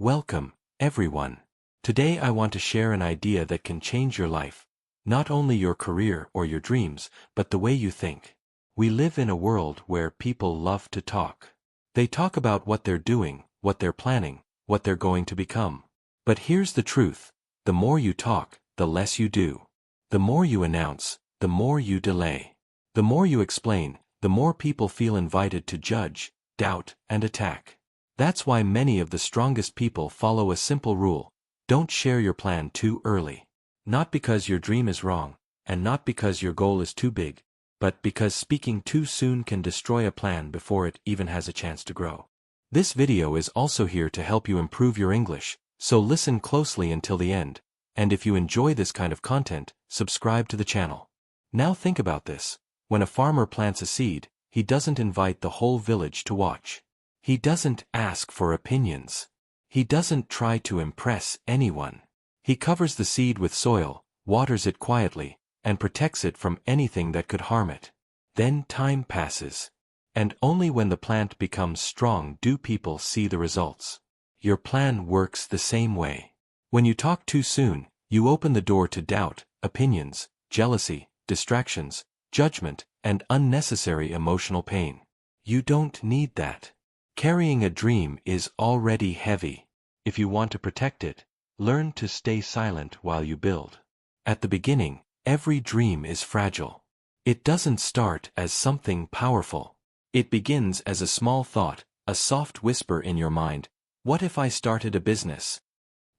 Welcome, everyone. Today I want to share an idea that can change your life. Not only your career or your dreams, but the way you think. We live in a world where people love to talk. They talk about what they're doing, what they're planning, what they're going to become. But here's the truth. The more you talk, the less you do. The more you announce, the more you delay. The more you explain, the more people feel invited to judge, doubt, and attack. That's why many of the strongest people follow a simple rule: don't share your plan too early. Not because your dream is wrong, and not because your goal is too big, but because speaking too soon can destroy a plan before it even has a chance to grow. This video is also here to help you improve your English, so listen closely until the end, and if you enjoy this kind of content, subscribe to the channel. Now think about this. When a farmer plants a seed, he doesn't invite the whole village to watch. He doesn't ask for opinions. He doesn't try to impress anyone. He covers the seed with soil, waters it quietly, and protects it from anything that could harm it. Then time passes. And only when the plant becomes strong do people see the results. Your plan works the same way. When you talk too soon, you open the door to doubt, opinions, jealousy, distractions, judgment, and unnecessary emotional pain. You don't need that. Carrying a dream is already heavy. If you want to protect it, learn to stay silent while you build. At the beginning, every dream is fragile. It doesn't start as something powerful. It begins as a small thought, a soft whisper in your mind. What if I started a business?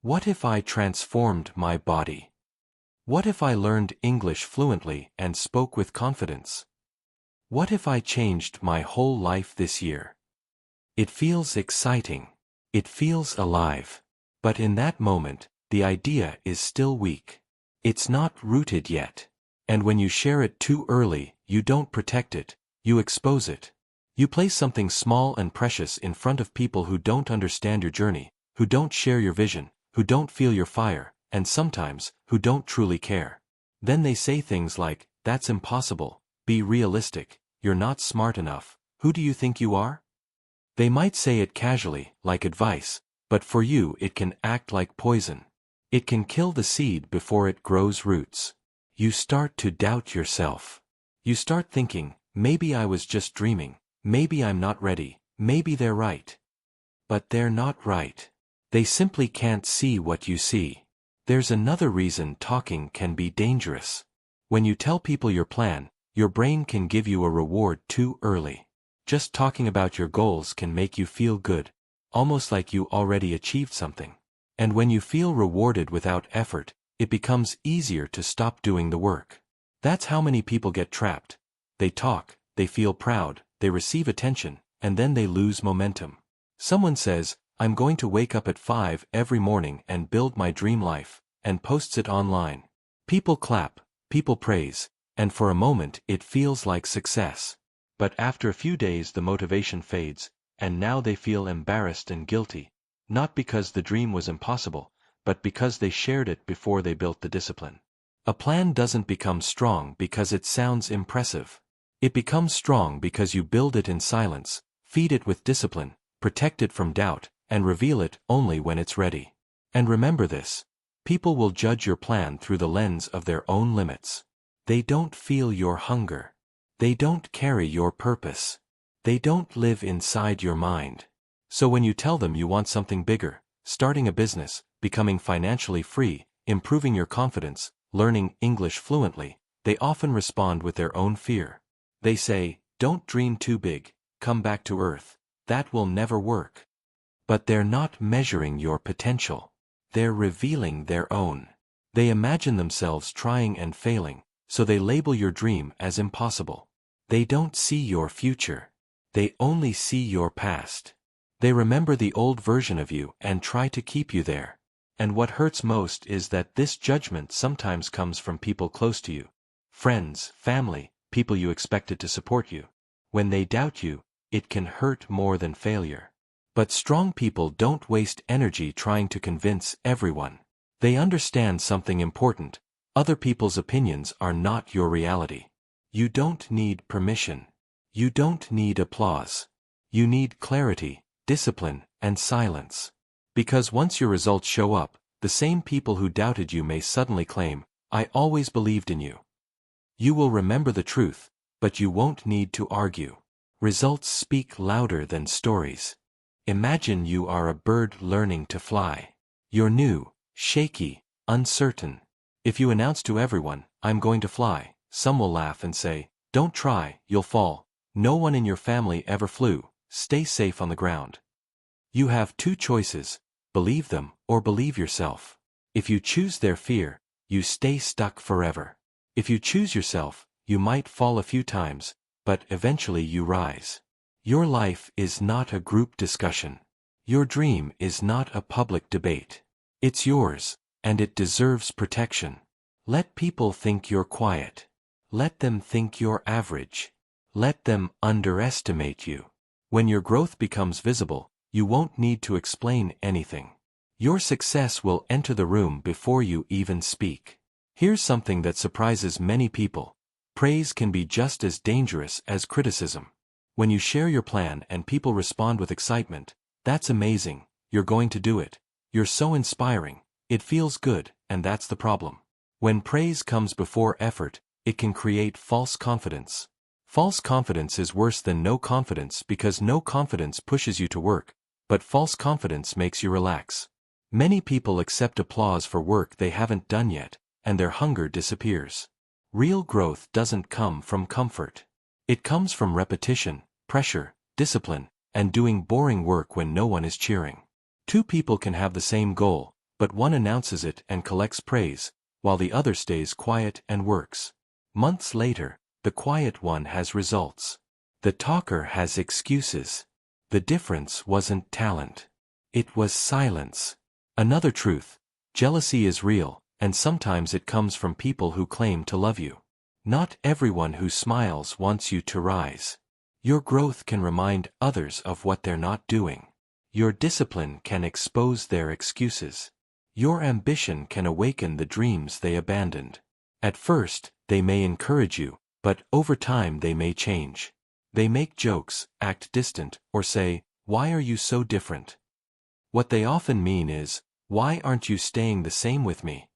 What if I transformed my body? What if I learned English fluently and spoke with confidence? What if I changed my whole life this year? It feels exciting. It feels alive. But in that moment, the idea is still weak. It's not rooted yet. And when you share it too early, you don't protect it, you expose it. You place something small and precious in front of people who don't understand your journey, who don't share your vision, who don't feel your fire, and sometimes, who don't truly care. Then they say things like, "That's impossible, be realistic, you're not smart enough, who do you think you are?" They might say it casually, like advice, but for you it can act like poison. It can kill the seed before it grows roots. You start to doubt yourself. You start thinking, maybe I was just dreaming, maybe I'm not ready, maybe they're right. But they're not right. They simply can't see what you see. There's another reason talking can be dangerous. When you tell people your plan, your brain can give you a reward too early. Just talking about your goals can make you feel good, almost like you already achieved something. And when you feel rewarded without effort, it becomes easier to stop doing the work. That's how many people get trapped. They talk, they feel proud, they receive attention, and then they lose momentum. Someone says, "I'm going to wake up at 5 every morning and build my dream life," and posts it online. People clap, people praise, and for a moment it feels like success. But after a few days the motivation fades, and now they feel embarrassed and guilty, not because the dream was impossible, but because they shared it before they built the discipline. A plan doesn't become strong because it sounds impressive. It becomes strong because you build it in silence, feed it with discipline, protect it from doubt, and reveal it only when it's ready. And remember this: people will judge your plan through the lens of their own limits. They don't feel your hunger. They don't carry your purpose. They don't live inside your mind. So when you tell them you want something bigger, starting a business, becoming financially free, improving your confidence, learning English fluently, they often respond with their own fear. They say, "Don't dream too big, come back to earth. That will never work." But they're not measuring your potential. They're revealing their own. They imagine themselves trying and failing, so they label your dream as impossible. They don't see your future. They only see your past. They remember the old version of you and try to keep you there. And what hurts most is that this judgment sometimes comes from people close to you. Friends, family, people you expected to support you. When they doubt you, it can hurt more than failure. But strong people don't waste energy trying to convince everyone. They understand something important: other people's opinions are not your reality. You don't need permission. You don't need applause. You need clarity, discipline, and silence. Because once your results show up, the same people who doubted you may suddenly claim, "I always believed in you." You will remember the truth, but you won't need to argue. Results speak louder than stories. Imagine you are a bird learning to fly. You're new, shaky, uncertain. If you announce to everyone, "I'm going to fly," some will laugh and say, "Don't try, you'll fall." No one in your family ever flew. Stay safe on the ground. You have two choices: believe them or believe yourself. If you choose their fear, you stay stuck forever. If you choose yourself, you might fall a few times, but eventually you rise. Your life is not a group discussion. Your dream is not a public debate. It's yours, and it deserves protection. Let people think you're quiet. Let them think you're average. Let them underestimate you. When your growth becomes visible, you won't need to explain anything. Your success will enter the room before you even speak. Here's something that surprises many people. Praise can be just as dangerous as criticism. When you share your plan and people respond with excitement, "That's amazing, you're going to do it. You're so inspiring," it feels good, and that's the problem. When praise comes before effort, it can create false confidence. False confidence is worse than no confidence because no confidence pushes you to work, but false confidence makes you relax. Many people accept applause for work they haven't done yet, and their hunger disappears. Real growth doesn't come from comfort. It comes from repetition, pressure, discipline, and doing boring work when no one is cheering. Two people can have the same goal, but one announces it and collects praise, while the other stays quiet and works. Months later, the quiet one has results. The talker has excuses. The difference wasn't talent. It was silence. Another truth: jealousy is real, and sometimes it comes from people who claim to love you. Not everyone who smiles wants you to rise. Your growth can remind others of what they're not doing. Your discipline can expose their excuses. Your ambition can awaken the dreams they abandoned. At first, they may encourage you, but over time they may change. They make jokes, act distant, or say, "Why are you so different?" What they often mean is, "Why aren't you staying the same with me?"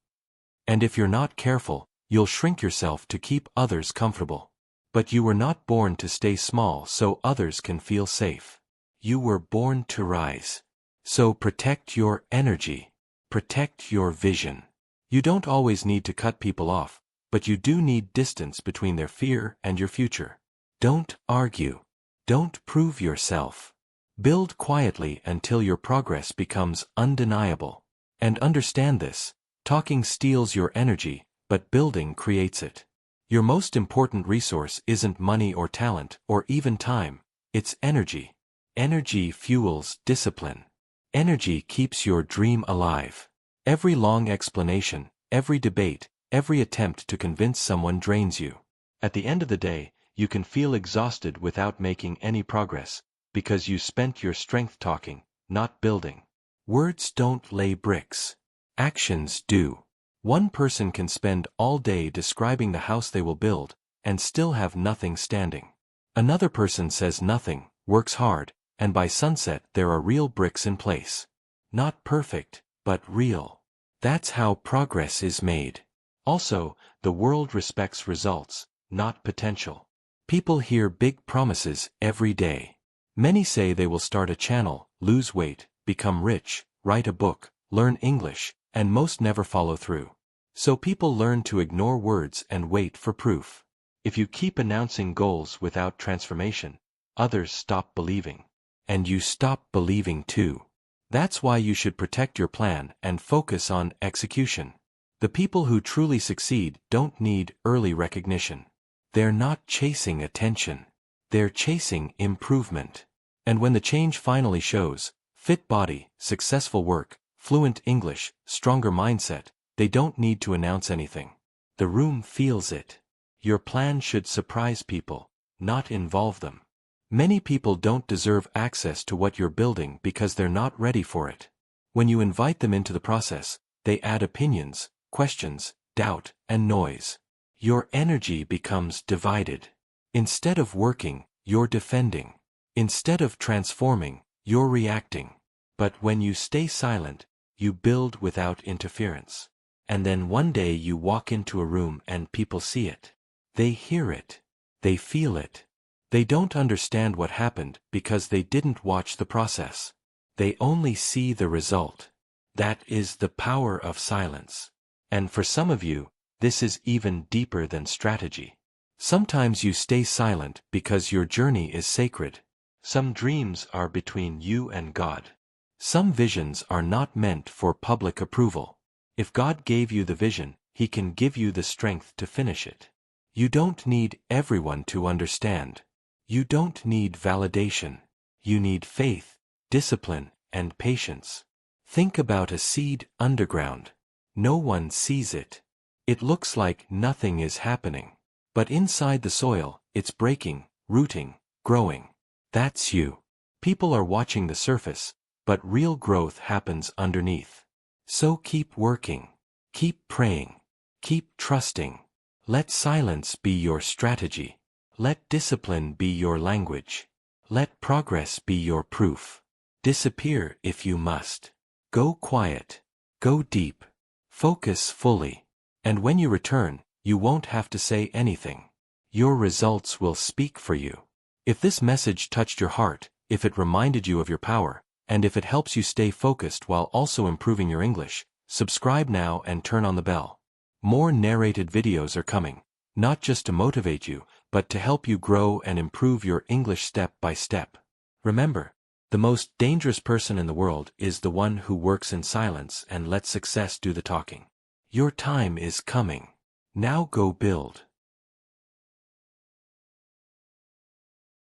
And if you're not careful, you'll shrink yourself to keep others comfortable. But you were not born to stay small so others can feel safe. You were born to rise. So protect your energy. Protect your vision. You don't always need to cut people off, but you do need distance between their fear and your future. Don't argue. Don't prove yourself. Build quietly until your progress becomes undeniable. And understand this: talking steals your energy, but building creates it. Your most important resource isn't money or talent, or even time. It's energy. Energy fuels discipline. Energy keeps your dream alive. Every long explanation, every debate, every attempt to convince someone drains you. At the end of the day, you can feel exhausted without making any progress, because you spent your strength talking, not building. Words don't lay bricks. Actions do. One person can spend all day describing the house they will build, and still have nothing standing. Another person says nothing, works hard, and by sunset there are real bricks in place. Not perfect, but real. That's how progress is made. Also, the world respects results, not potential. People hear big promises every day. Many say they will start a channel, lose weight, become rich, write a book, learn English, and most never follow through. So people learn to ignore words and wait for proof. If you keep announcing goals without transformation, others stop believing. And you stop believing too. That's why you should protect your plan and focus on execution. The people who truly succeed don't need early recognition. They're not chasing attention. They're chasing improvement. And when the change finally shows, fit body, successful work, fluent English, stronger mindset, they don't need to announce anything. The room feels it. Your plan should surprise people, not involve them. Many people don't deserve access to what you're building because they're not ready for it. When you invite them into the process, they add opinions, questions, doubt, and noise. Your energy becomes divided. Instead of working, you're defending. Instead of transforming, you're reacting. But when you stay silent, you build without interference. And then one day you walk into a room and people see it. They hear it. They feel it. They don't understand what happened because they didn't watch the process. They only see the result. That is the power of silence. And for some of you, this is even deeper than strategy. Sometimes you stay silent because your journey is sacred. Some dreams are between you and God. Some visions are not meant for public approval. If God gave you the vision, He can give you the strength to finish it. You don't need everyone to understand. You don't need validation. You need faith, discipline, and patience. Think about a seed underground. No one sees it. It looks like nothing is happening. But inside the soil, it's breaking, rooting, growing. That's you. People are watching the surface, but real growth happens underneath. So keep working. Keep praying. Keep trusting. Let silence be your strategy. Let discipline be your language. Let progress be your proof. Disappear if you must. Go quiet. Go deep. Focus fully. And when you return, you won't have to say anything. Your results will speak for you. If this message touched your heart, if it reminded you of your power, and if it helps you stay focused while also improving your English, subscribe now and turn on the bell. More narrated videos are coming, not just to motivate you, but to help you grow and improve your English step by step. Remember, the most dangerous person in the world is the one who works in silence and lets success do the talking. Your time is coming. Now go build.